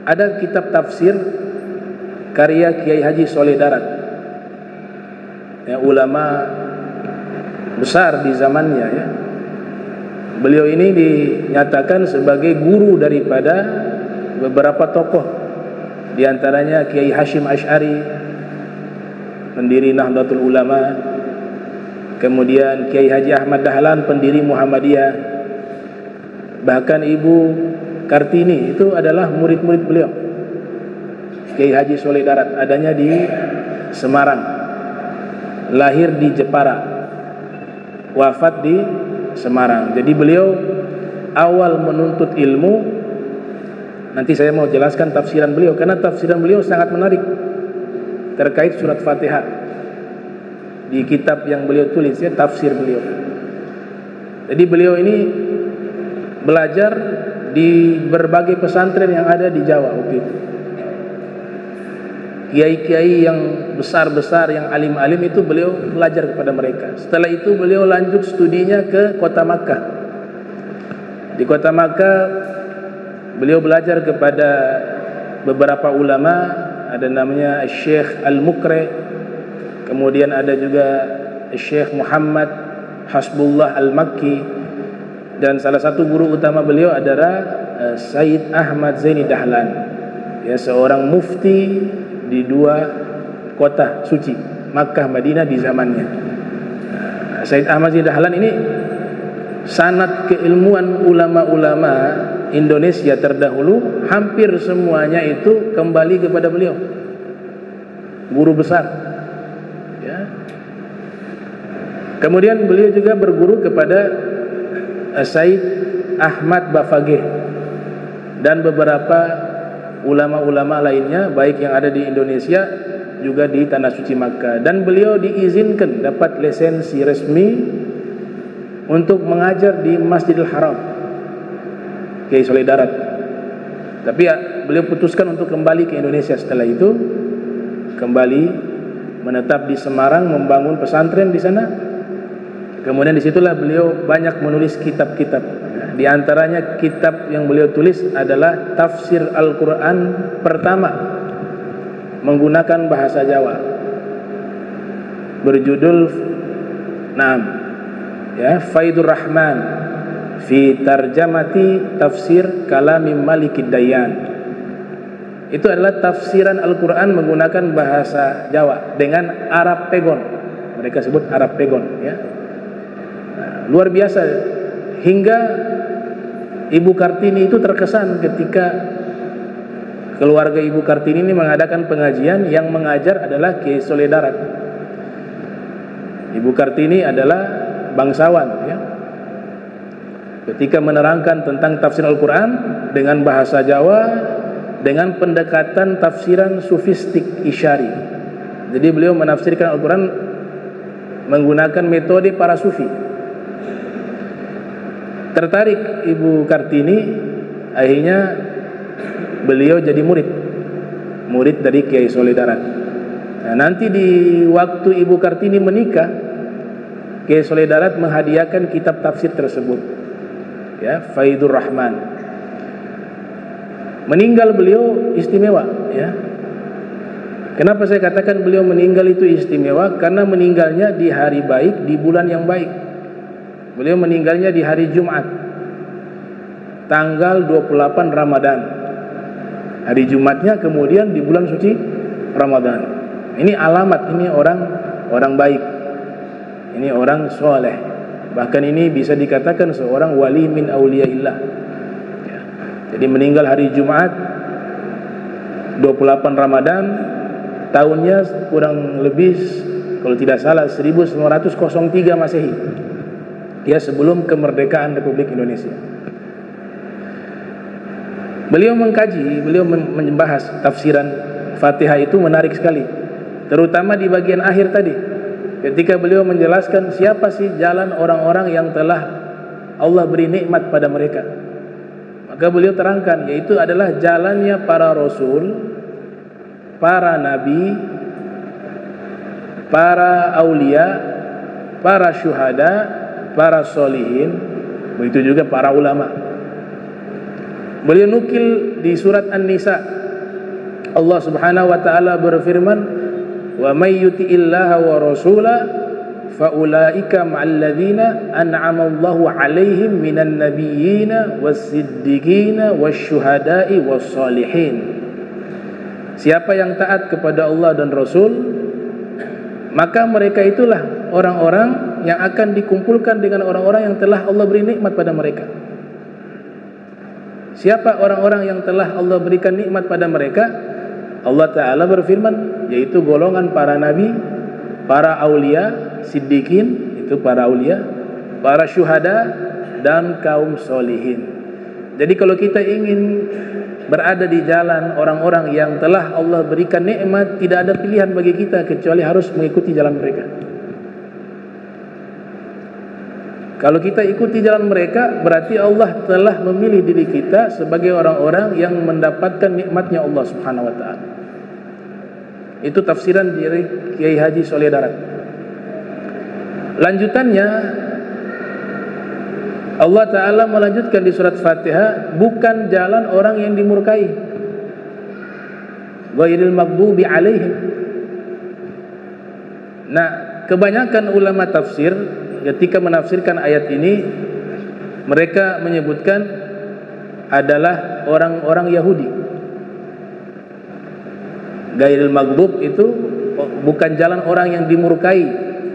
Ada kitab tafsir karya Kiai Haji Soleh Darat, ya, ulama besar di zamannya, ya. Beliau ini dinyatakan sebagai guru daripada beberapa tokoh, di antaranya Kiai Hashim Asy'ari, pendiri Nahdlatul Ulama, kemudian Kiai Haji Ahmad Dahlan, pendiri Muhammadiyah, bahkan Ibu Kartini itu adalah murid-murid beliau. Kiai Haji Soleh Darat adanya di Semarang, lahir di Jepara, wafat di Semarang. Jadi beliau awal menuntut ilmu, nanti saya mau jelaskan tafsiran beliau, karena tafsiran beliau sangat menarik terkait surat Fatihah di kitab yang beliau tulis, ya, tafsir beliau. Jadi beliau ini belajar di berbagai pesantren yang ada di Jawa waktu itu. Kiai-kiai yang besar-besar, yang alim-alim itu beliau belajar kepada mereka. Setelah itu beliau lanjut studinya ke kota Makkah. Di kota Makkah beliau belajar kepada beberapa ulama, ada namanya Syekh Al-Mukri, kemudian ada juga Syekh Muhammad Hasbullah Al-Makki, dan salah satu guru utama beliau adalah Sayyid Ahmad Zaini Dahlan, ya, seorang mufti di dua kota suci, Makkah, Madinah di zamannya. Sayyid Ahmad Zaini Dahlan ini sanad keilmuan ulama-ulama Indonesia terdahulu hampir semuanya itu kembali kepada beliau, guru besar, ya. Kemudian beliau juga berguru kepada Said Ahmad Bafageh dan beberapa ulama-ulama lainnya, baik yang ada di Indonesia juga di Tanah Suci Makkah. Dan beliau diizinkan dapat lisensi resmi untuk mengajar di Masjidil Haram, Kiai Soleh Darat. Tapi ya, beliau putuskan untuk kembali ke Indonesia. Setelah itu kembali menetap di Semarang, membangun pesantren di sana. Kemudian disitulah beliau banyak menulis kitab-kitab. Di antaranya kitab yang beliau tulis adalah tafsir Al-Quran pertama menggunakan bahasa Jawa, berjudul Faidur Rahman fi Tarjamati Tafsir Kalami Malikid Dayan. Itu adalah tafsiran Al-Quran menggunakan bahasa Jawa dengan Arab Pegon. Mereka sebut Arab Pegon, ya. Luar biasa, hingga Ibu Kartini itu terkesan ketika keluarga Ibu Kartini ini mengadakan pengajian, yang mengajar adalah Kiai Soleh Darat. Ibu Kartini adalah bangsawan, ya. Ketika menerangkan tentang tafsir Al-Quran dengan bahasa Jawa, dengan pendekatan tafsiran sufistik isyari. Jadi beliau menafsirkan Al-Quran menggunakan metode para sufi. Tertarik Ibu Kartini, akhirnya beliau jadi murid dari Kiai Soleh Darat. Nah, nanti di waktu Ibu Kartini menikah, Kiai Soleh Darat menghadiahkan kitab tafsir tersebut, ya, Faidur Rahman. Meninggal beliau istimewa, ya. Kenapa saya katakan beliau meninggal itu istimewa? Karena meninggalnya di hari baik, di bulan yang baik. Beliau meninggalnya di hari Jumat, tanggal 28 Ramadan. Hari Jumatnya kemudian di bulan suci Ramadan. Ini alamat, ini orang baik, ini orang soleh. Bahkan ini bisa dikatakan seorang wali min auliyaillah, ya. Jadi meninggal hari Jumat 28 Ramadan, tahunnya kurang lebih kalau tidak salah 1903 Masehi, ya, sebelum kemerdekaan Republik Indonesia. Beliau mengkaji, beliau membahas tafsiran Fatihah itu menarik sekali, terutama di bagian akhir tadi, ketika beliau menjelaskan siapa sih jalan orang-orang yang telah Allah beri nikmat pada mereka. Maka beliau terangkan, yaitu adalah jalannya para rasul, para nabi, para aulia, para syuhada, para solihin, Begitu juga para ulama. Beliau nukil di surat An-Nisa, Allah Subhanahu wa taala berfirman, "Wa may yuti'illaha wa rasula fa ulaika ma'al ladzina an'ama Allahu 'alaihim minan nabiyyina was-siddiqina wasyuhada'i was-shalihin." Siapa yang taat kepada Allah dan Rasul, maka mereka itulah orang-orang yang akan dikumpulkan dengan orang-orang yang telah Allah beri nikmat pada mereka. Siapa orang-orang yang telah Allah berikan nikmat pada mereka? Allah Ta'ala berfirman, yaitu golongan para nabi, para aulia, siddiqin, itu para aulia, para syuhada, dan kaum solihin. Jadi kalau kita ingin berada di jalan orang-orang yang telah Allah berikan nikmat, tidak ada pilihan bagi kita kecuali harus mengikuti jalan mereka. Kalau kita ikuti jalan mereka, berarti Allah telah memilih diri kita sebagai orang-orang yang mendapatkan nikmatnya Allah Subhanahu wa taala. Itu tafsiran dari Kiai Haji Soleh Darat. Lanjutannya, Allah Ta'ala melanjutkan di surat Fatihah, bukan jalan orang yang dimurkai, ghairil maghdubi alaihim. Nah, kebanyakan ulama tafsir ketika menafsirkan ayat ini, mereka menyebutkan adalah orang-orang Yahudi. Ghairil maghdub itu bukan jalan orang yang dimurkai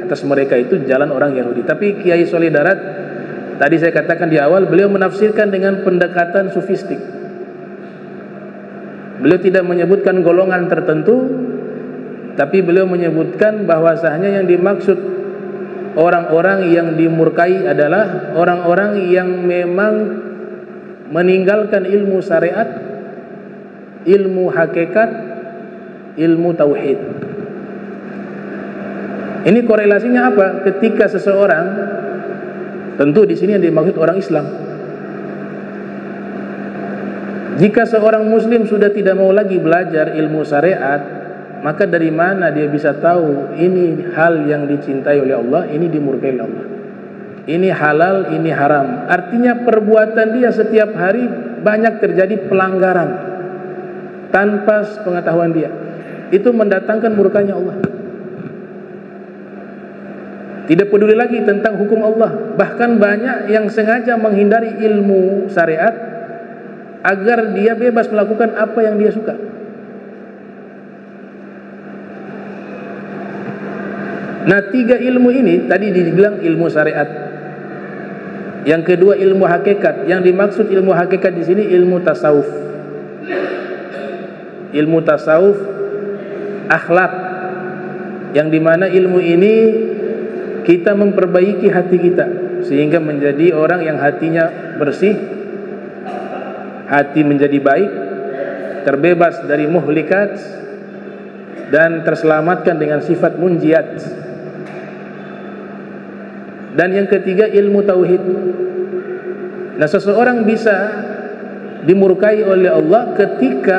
atas mereka, itu jalan orang Yahudi. Tapi Kiai Soleh Darat, tadi saya katakan di awal, beliau menafsirkan dengan pendekatan sufistik. Beliau tidak menyebutkan golongan tertentu, tapi beliau menyebutkan bahwasanya yang dimaksud orang-orang yang dimurkai adalah orang-orang yang memang meninggalkan ilmu syariat, ilmu hakikat, ilmu tauhid. Ini korelasinya apa? Ketika seseorang, tentu di sini yang dimaksud orang Islam. Jika seorang Muslim sudah tidak mau lagi belajar ilmu syariat, maka dari mana dia bisa tahu ini hal yang dicintai oleh Allah, ini dimurkai oleh Allah, ini halal, ini haram? Artinya perbuatan dia setiap hari banyak terjadi pelanggaran tanpa pengetahuan dia. Itu mendatangkan murkanya Allah. Tidak peduli lagi tentang hukum Allah. Bahkan banyak yang sengaja menghindari ilmu syariat agar dia bebas melakukan apa yang dia suka. Nah, 3 ilmu ini tadi dibilang ilmu syariat. Yang kedua ilmu hakikat. Yang dimaksud ilmu hakikat di sini ilmu tasawuf. Ilmu tasawuf, akhlak, yang dimana ilmu ini kita memperbaiki hati kita sehingga menjadi orang yang hatinya bersih, hati menjadi baik, terbebas dari muhlikat, dan terselamatkan dengan sifat munjiat. Dan yang ketiga ilmu tauhid. Nah, seseorang bisa dimurkai oleh Allah ketika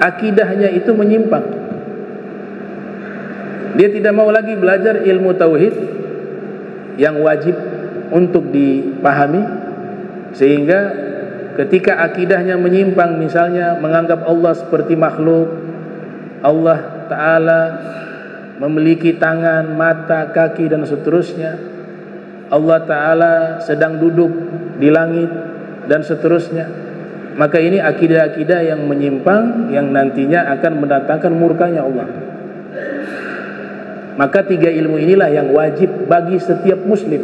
akidahnya itu menyimpang. Dia tidak mau lagi belajar ilmu tauhid yang wajib untuk dipahami, sehingga ketika akidahnya menyimpang, misalnya menganggap Allah seperti makhluk, Allah Ta'ala memiliki tangan, mata, kaki, dan seterusnya, Allah Ta'ala sedang duduk di langit, dan seterusnya, maka ini akidah-akidah yang menyimpang yang nantinya akan mendatangkan murkanya Allah. Maka 3 ilmu inilah yang wajib bagi setiap muslim.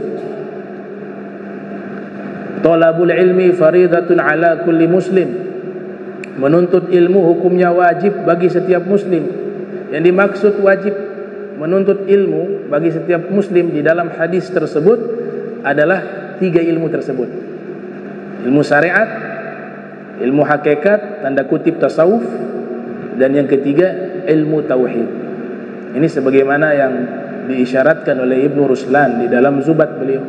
Thalabul ilmi faridatun ala kulli muslim. Menuntut ilmu hukumnya wajib bagi setiap muslim. Yang dimaksud wajib menuntut ilmu bagi setiap muslim di dalam hadis tersebut adalah 3 ilmu tersebut. Ilmu syariat, ilmu hakikat, tanda kutip tasawuf, dan yang ketiga ilmu tauhid. Ini sebagaimana yang diisyaratkan oleh Ibnu Ruslan di dalam Zubat beliau.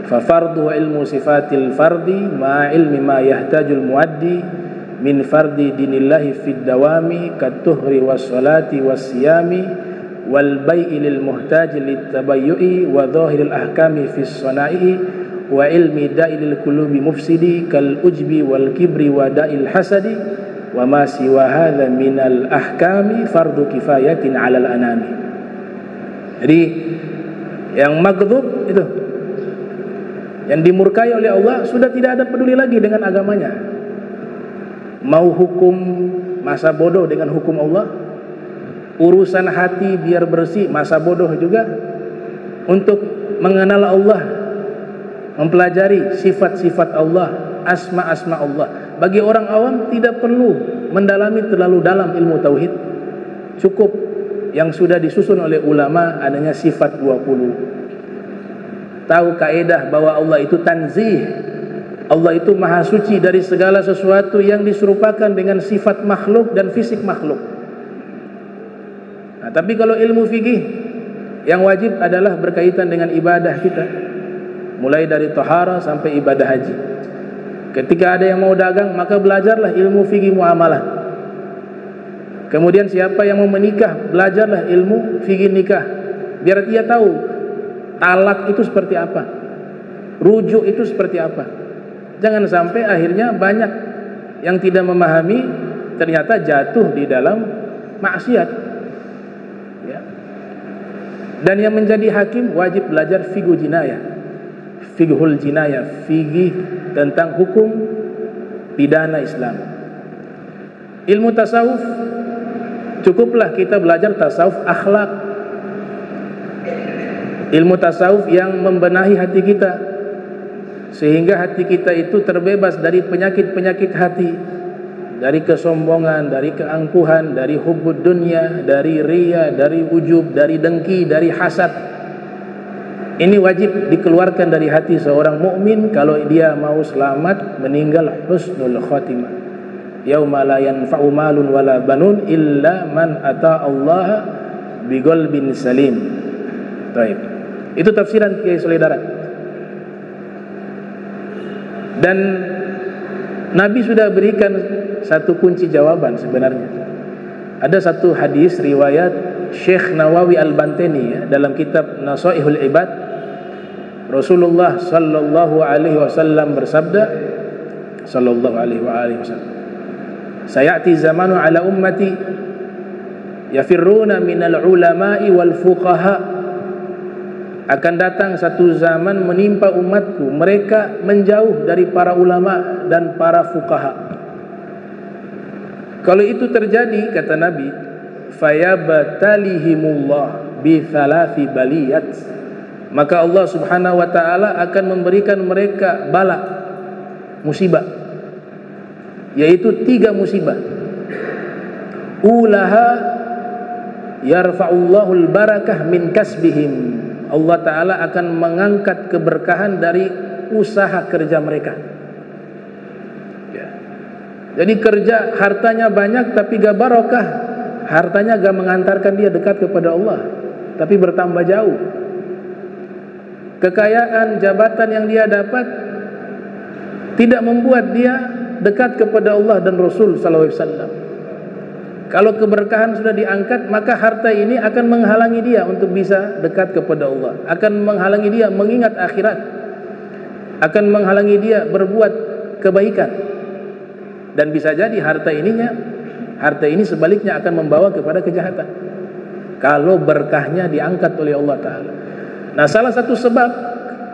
Fa fardu ilmu sifatil fardi ma ilmi ma yahtajul muaddi min fardi dinillahi fid dawami katuhri was salati was siyami wal bai'i lil muhtaji lit tabayyu'i wa dhahiril ahkami fis sana'i wa ilmi da'il qulubi mufsidi kal ujbi wal kibri wa da'il hasadi wa ma siwa hadza minal ahkami fardu kifayatin 'alal anami. Jadi yang maghdub itu, yang dimurkai oleh Allah, sudah tidak ada peduli lagi dengan agamanya. Mau hukum masa bodoh dengan hukum Allah, urusan hati biar bersih masa bodoh juga. Untuk mengenal Allah, mempelajari sifat-sifat Allah, asma-asma Allah. Bagi orang awam tidak perlu mendalami terlalu dalam ilmu tauhid. Cukup yang sudah disusun oleh ulama adanya sifat 20. Tahu kaedah bahwa Allah itu tanzih, Allah itu maha suci dari segala sesuatu yang diserupakan dengan sifat makhluk dan fisik makhluk. Nah, tapi kalau ilmu fikih, yang wajib adalah berkaitan dengan ibadah kita, mulai dari taharah sampai ibadah haji. Ketika ada yang mau dagang, maka belajarlah ilmu fikih muamalah. Kemudian siapa yang mau menikah, belajarlah ilmu fikih nikah, biar dia tahu talak itu seperti apa, rujuk itu seperti apa. Jangan sampai akhirnya banyak yang tidak memahami, ternyata jatuh di dalam maksiat, ya. Dan yang menjadi hakim wajib belajar fiqh jinayah, fiqhul jinayah, fikih tentang hukum pidana Islam. Ilmu tasawuf, cukuplah kita belajar tasawuf akhlak, ilmu tasawuf yang membenahi hati kita, sehingga hati kita itu terbebas dari penyakit-penyakit hati, dari kesombongan, dari keangkuhan, dari hubbud dunya, dari riya, dari ujub, dari dengki, dari hasad. Ini wajib dikeluarkan dari hati seorang mukmin kalau dia mau selamat meninggal husnul khatimah. Yauma la yanfa'u malun wala banun illa man ata Allah biqalbin salim. Baik. Itu tafsiran Kiai Solidarat. Dan Nabi sudah berikan satu kunci jawaban sebenarnya. Ada satu hadis riwayat Syekh Nawawi Al-Bantani, ya, dalam kitab Nasaihul Ibad. Rasulullah sallallahu alaihi wasallam bersabda, sallallahu alaihi wasallam, sayati zamanu ala ummati yafirruna minal ulama'i wal fuqaha. Akan datang satu zaman menimpa umatku, mereka menjauh dari para ulama dan para fuqaha. Kalau itu terjadi, kata Nabi, fayabatalihimullah bi thalathi baliyat, maka Allah subhanahu wa ta'ala akan memberikan mereka bala, musibah, yaitu 3 musibah. Ulaha yarfa'ullahul barakah min kasbihim, Allah ta'ala akan mengangkat keberkahan dari usaha kerja mereka, ya. Jadi kerja, hartanya banyak tapi gak barokah, hartanya gak mengantarkan dia dekat kepada Allah, tapi bertambah jauh. Kekayaan, jabatan yang dia dapat tidak membuat dia dekat kepada Allah dan Rasul sallallahu alaihi wasallam. Kalau keberkahan sudah diangkat, maka harta ini akan menghalangi dia untuk bisa dekat kepada Allah, akan menghalangi dia mengingat akhirat, akan menghalangi dia berbuat kebaikan. Dan bisa jadi harta ini sebaliknya akan membawa kepada kejahatan kalau berkahnya diangkat oleh Allah Ta'ala. Nah, salah satu sebab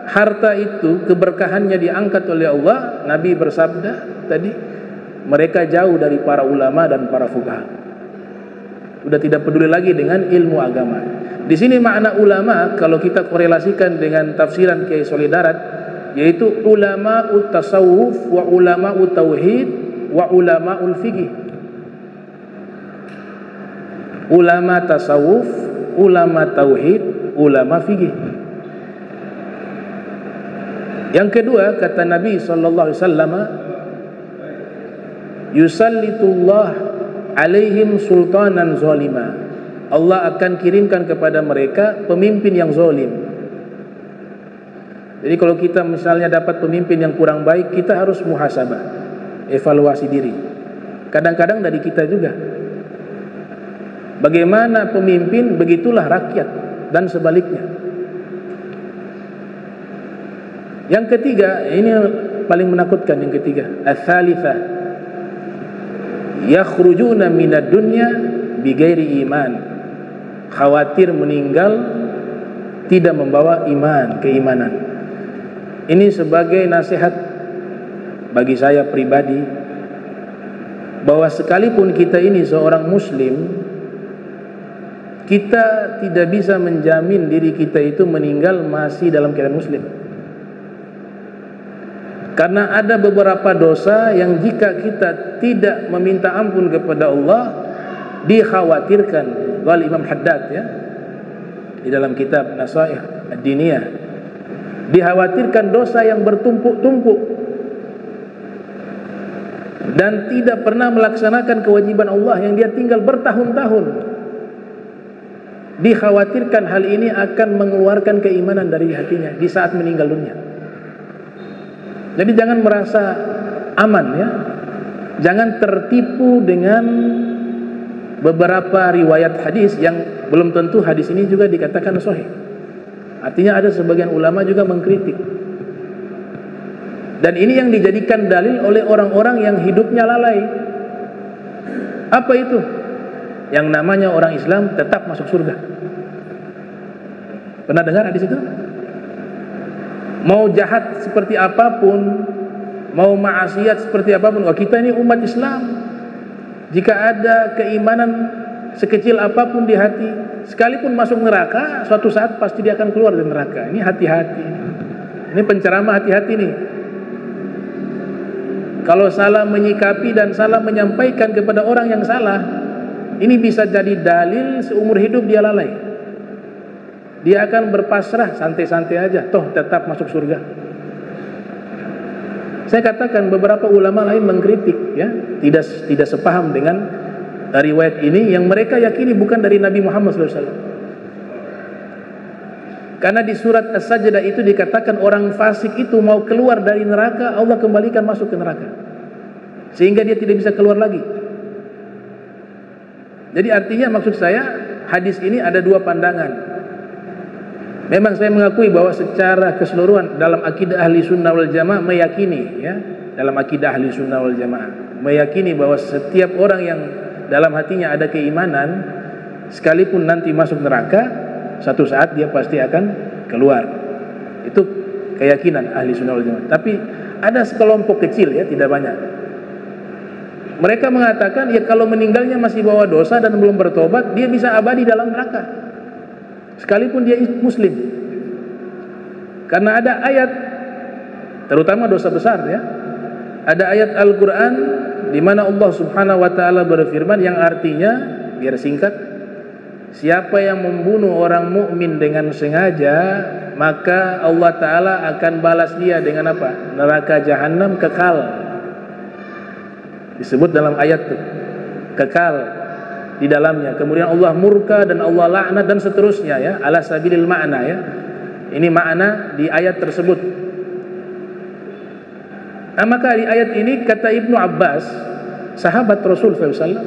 harta itu keberkahannya diangkat oleh Allah, Nabi bersabda tadi, mereka jauh dari para ulama dan para fuqaha, sudah tidak peduli lagi dengan ilmu agama. Di sini makna ulama kalau kita korelasikan dengan tafsiran Kiai Solidarat, yaitu ulama'ut tasawuf wa ulama'ut tauhid wa ulama'ul fiqih. Ulama tasawuf, ulama tauhid, ulama fiqih. Yang kedua, kata Nabi sallallahu alaihi wasallam, yusallitullah alaihim sultanan zalima, Allah akan kirimkan kepada mereka pemimpin yang zalim. Jadi kalau kita misalnya dapat pemimpin yang kurang baik, kita harus muhasabah, evaluasi diri. Kadang-kadang dari kita juga. Bagaimana pemimpin, begitulah rakyat, dan sebaliknya. Yang ketiga, ini paling menakutkan yang ketiga. Ats-tsalitsah, yakhrujuna minad dunya bighairi iman. Khawatir meninggal tidak membawa iman, keimanan. Ini sebagai nasihat bagi saya pribadi, bahwa sekalipun kita ini seorang muslim, kita tidak bisa menjamin diri kita itu meninggal masih dalam keadaan muslim. Karena ada beberapa dosa yang jika kita tidak meminta ampun kepada Allah, dikhawatirkan. Qala Imam Haddad ya, di dalam kitab Nasaih Ad-Diniyah, dikhawatirkan dosa yang bertumpuk-tumpuk dan tidak pernah melaksanakan kewajiban Allah yang dia tinggal bertahun-tahun. Dikhawatirkan hal ini akan mengeluarkan keimanan dari hatinya di saat meninggal dunia. Jadi jangan merasa aman ya, jangan tertipu dengan beberapa riwayat hadis yang belum tentu hadis ini juga dikatakan sahih. Artinya ada sebagian ulama juga mengkritik. Dan ini yang dijadikan dalil oleh orang-orang yang hidupnya lalai. Apa itu? Yang namanya orang Islam tetap masuk surga. Pernah dengar hadis itu? Mau jahat seperti apapun, mau maksiat seperti apapun, oh kita ini umat Islam. Jika ada keimanan sekecil apapun di hati, sekalipun masuk neraka, suatu saat pasti dia akan keluar dari neraka. Ini hati-hati. Ini penceramah hati-hati nih. Kalau salah menyikapi dan salah menyampaikan kepada orang yang salah, ini bisa jadi dalil seumur hidup dia lalai. Dia akan berpasrah, santai-santai aja, toh tetap masuk surga. Saya katakan beberapa ulama lain mengkritik ya, tidak sepaham dengan riwayat ini yang mereka yakini bukan dari Nabi Muhammad SAW. Karena di surat As-Sajdah itu dikatakan orang fasik itu mau keluar dari neraka, Allah kembalikan masuk ke neraka, sehingga dia tidak bisa keluar lagi. Jadi artinya maksud saya, hadis ini ada dua pandangan. Memang saya mengakui bahwa secara keseluruhan dalam akidah ahli sunnah wal jamaah meyakini ya, dalam akidah ahli sunnah wal jamaah meyakini bahwa setiap orang yang dalam hatinya ada keimanan, sekalipun nanti masuk neraka, satu saat dia pasti akan keluar. Itu keyakinan ahli sunnah wal jamaah. Tapi ada sekelompok kecil ya, tidak banyak. Mereka mengatakan ya kalau meninggalnya masih bawa dosa dan belum bertobat, dia bisa abadi dalam neraka sekalipun dia muslim. Karena ada ayat, terutama dosa besar ya, ada ayat Al-Quran di mana Allah Subhanahu wa ta'ala berfirman yang artinya, biar singkat, siapa yang membunuh orang mukmin dengan sengaja, maka Allah Ta'ala akan balas dia dengan apa? Neraka jahanam kekal. Disebut dalam ayat itu, kekal di dalamnya. Kemudian Allah murka dan Allah laknat dan seterusnya ya, ala sabilil ma'na ya. Ini makna di ayat tersebut. Nah, maka di ayat ini kata Ibnu Abbas, sahabat Rasul SAW,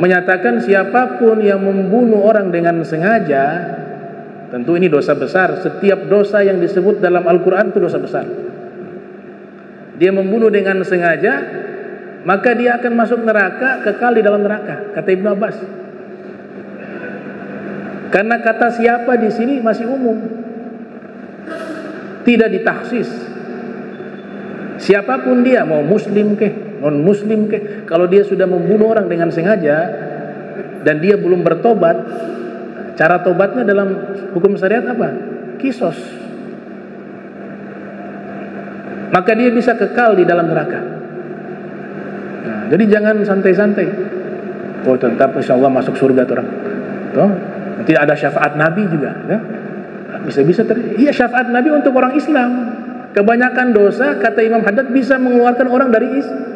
menyatakan siapapun yang membunuh orang dengan sengaja, tentu ini dosa besar. Setiap dosa yang disebut dalam Al-Quran itu dosa besar. Dia membunuh dengan sengaja, maka dia akan masuk neraka, kekal di dalam neraka, kata Ibnu Abbas. Karena kata siapa di sini masih umum, tidak ditaksis. Siapapun dia, mau muslim kek, non muslim kek, kalau dia sudah membunuh orang dengan sengaja dan dia belum bertobat, cara tobatnya dalam hukum syariat apa? Kisos. Maka dia bisa kekal di dalam neraka. Nah, jadi jangan santai-santai. Oh tetap insya Allah masuk surga tuh orang. Tuh, nanti ada syafaat Nabi juga. Ya? Bisa-bisa iya syafaat Nabi untuk orang Islam. Kebanyakan dosa kata Imam Haddad bisa mengeluarkan orang dari Islam.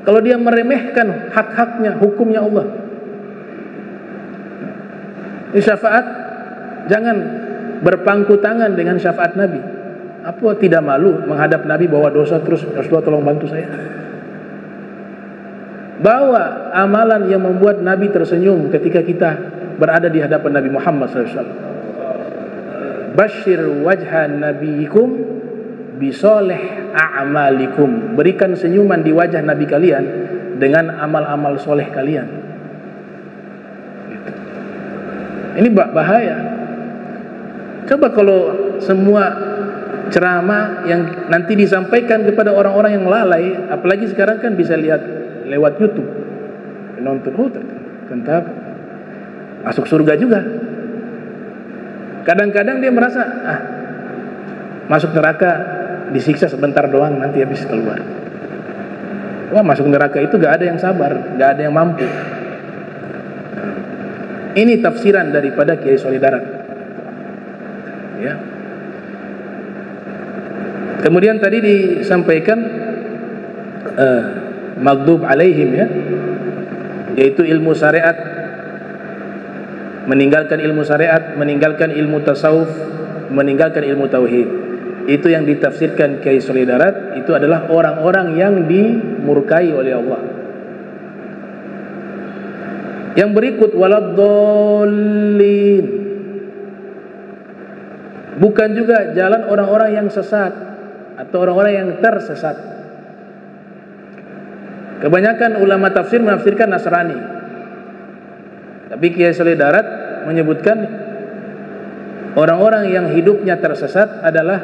Kalau dia meremehkan hak-haknya, hukumnya Allah. Ini syafaat, jangan berpangku tangan dengan syafaat Nabi. Apa tidak malu menghadap Nabi bawa dosa terus Rasulullah tolong bantu saya? Bawa amalan yang membuat Nabi tersenyum ketika kita berada di hadapan Nabi Muhammad SAW. Bashir wajha nabiyikum bisoleh a'malikum. Berikan senyuman di wajah nabi kalian dengan amal-amal soleh kalian. Ini bahaya. Coba kalau semua ceramah yang nanti disampaikan kepada orang-orang yang lalai, apalagi sekarang kan bisa lihat lewat YouTube, nonton, tentang masuk surga juga. Kadang-kadang dia merasa masuk neraka disiksa sebentar doang, nanti habis keluar. Wah, masuk neraka itu gak ada yang sabar, gak ada yang mampu. Ini tafsiran daripada Kiai Soleh Darat. Ya. Kemudian tadi disampaikan maghdub alaihim, ya, yaitu ilmu syariat, meninggalkan ilmu syariat, meninggalkan ilmu tasawuf, meninggalkan ilmu tauhid. Itu yang ditafsirkan Kiai Soleh Darat, itu adalah orang-orang yang dimurkai oleh Allah. Yang berikut waladdallin, bukan juga jalan orang-orang yang sesat atau orang-orang yang tersesat. Kebanyakan ulama tafsir menafsirkan Nasrani, tapi Kiai Soleh Darat menyebutkan orang-orang yang hidupnya tersesat adalah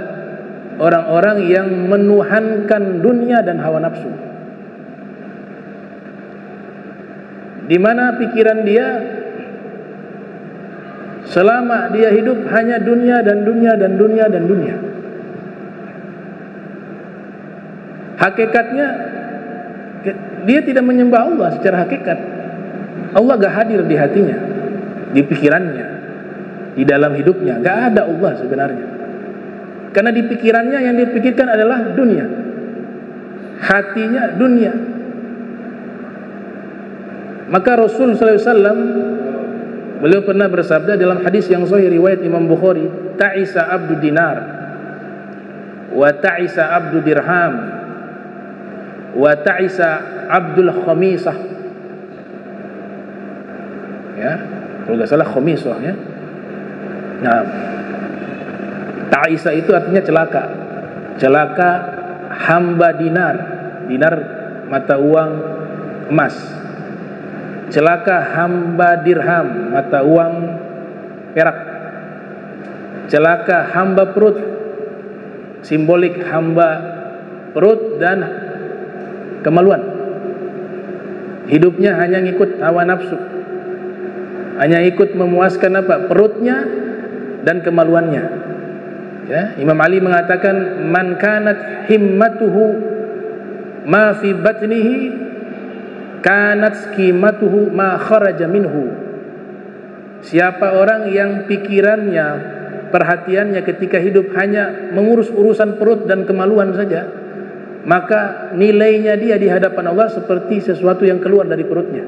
orang-orang yang menuhankan dunia dan hawa nafsu, di mana pikiran dia selama dia hidup hanya dunia dan dunia dan dunia dan dunia. Hakikatnya dia tidak menyembah Allah secara hakikat. Allah gak hadir di hatinya, di pikirannya, di dalam hidupnya. Gak ada Allah sebenarnya. Karena di pikirannya yang dipikirkan adalah dunia, hatinya dunia. Maka Rasul sallallahu alaihi wasallam, beliau pernah bersabda dalam hadis yang sahih riwayat Imam Bukhari, ta'isa abdu dinar wa ta'isa abdu dirham wa ta'isa abdul khamisah. Ya, kalau enggak salah khamisah, ya. Nah, ta'isa itu artinya celaka. Celaka hamba dinar. Dinar mata uang emas. Celaka hamba dirham, mata uang perak. Celaka hamba perut, simbolik hamba perut dan kemaluan. Hidupnya hanya ngikut hawa nafsu, hanya ikut memuaskan perutnya dan kemaluannya. Ya, Imam Ali mengatakan, man kanat himmatuhu ma fi batnihi kanat qimatuhu ma kharaja minhu. Siapa orang yang pikirannya, perhatiannya ketika hidup hanya mengurus urusan perut dan kemaluan saja, maka nilainya dia di hadapan Allah seperti sesuatu yang keluar dari perutnya.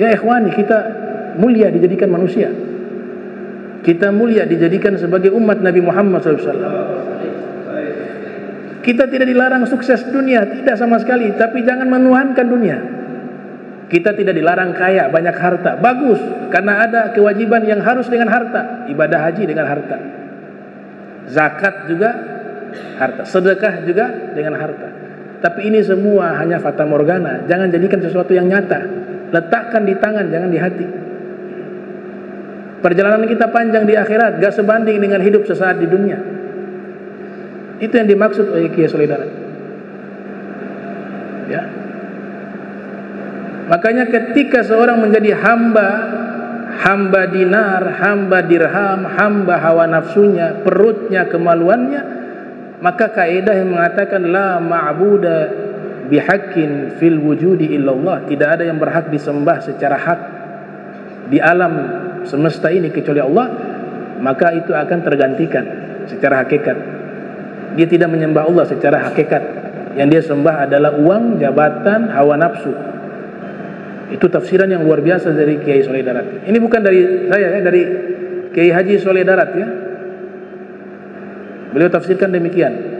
Ya ikhwani, kita mulia dijadikan manusia, kita mulia dijadikan sebagai umat Nabi Muhammad SAW. Kita tidak dilarang sukses dunia, tidak sama sekali, tapi jangan menuhankan dunia. Kita tidak dilarang kaya, banyak harta, bagus, karena ada kewajiban yang harus dengan harta. Ibadah haji dengan harta, zakat juga harta, sedekah juga dengan harta. Tapi ini semua hanya fata morgana. Jangan jadikan sesuatu yang nyata. Letakkan di tangan, jangan di hati. Perjalanan kita panjang di akhirat, gak sebanding dengan hidup sesaat di dunia. Itu yang dimaksud oleh Kiai Soleh Darat. Ya. Makanya ketika seorang menjadi hamba dinar, hamba dirham, hamba hawa nafsunya, perutnya, kemaluannya, maka kaidah yang mengatakan la ma'buda bihaqqin fil wujudi illallah, tidak ada yang berhak disembah secara hak di alam semesta ini kecuali Allah, maka itu akan tergantikan secara hakikat. Dia tidak menyembah Allah secara hakikat. Yang dia sembah adalah uang, jabatan, hawa nafsu. Itu tafsiran yang luar biasa dari Kiai Soleh Darat. Ini bukan dari saya, ya, dari Kiai Haji Soleh Darat, ya. Beliau tafsirkan demikian.